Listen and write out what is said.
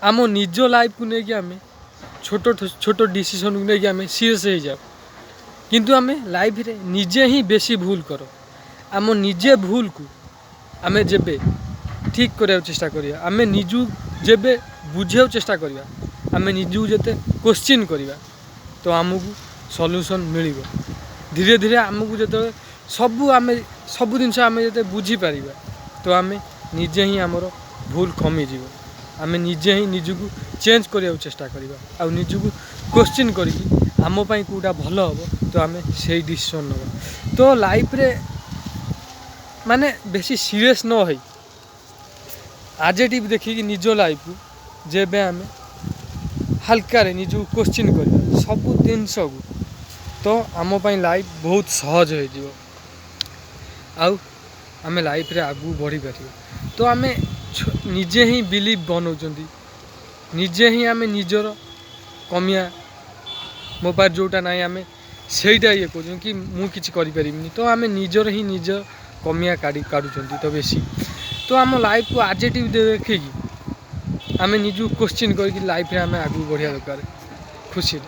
आम निज लाइफ को लेकिन आम छोट छोट डिसीजन को लेकिन आम सीरियस हो जाओ किंतु आम लाइफ रे निजे ही बेसी भूल कर आम निजे भूल को आम जेबे ठीक करने चेष्टा करिया आम निजू जेबे बुझे चेष्टा करिया आम निजू जते क्वेश्चन करिया तो आमको सॉल्यूशन मिल धीरे धीरे आमको जो सबू आम सब जिन आम जो बुझीपर तो आम निजे ही आमर भूल कमिज आम निजे ही निजक चेंज करने चेष्टा करवा निजक क्वेश्चन करी आमपाई कौटा भल हम तो आम से डिसीजन नवा तो लाइफ रे माने बेसी सीरियस न हो आजेटिव देखिए निज लाइफ को जेबे आम हल्का रे निज क्वेश्चन कर सब जिनस को तो आमपाई लाइफ बहुत सहज हो आम लाइफ रे आगू बढ़ी पार तो आम निजे ही बिलीव बनाऊँ निजे ही आम निजर कमिया मो पार जोटा ना आम सेटा ये करूँ कि मुझे करें तो आम निजर ही निज कमिया काढ़ुं तो बेसी तो आम लाइफ को आजेटिव देखिए आम निज क्वेश्चन करके लाइफ रे आम आगू बढ़िया दरकार खुशी।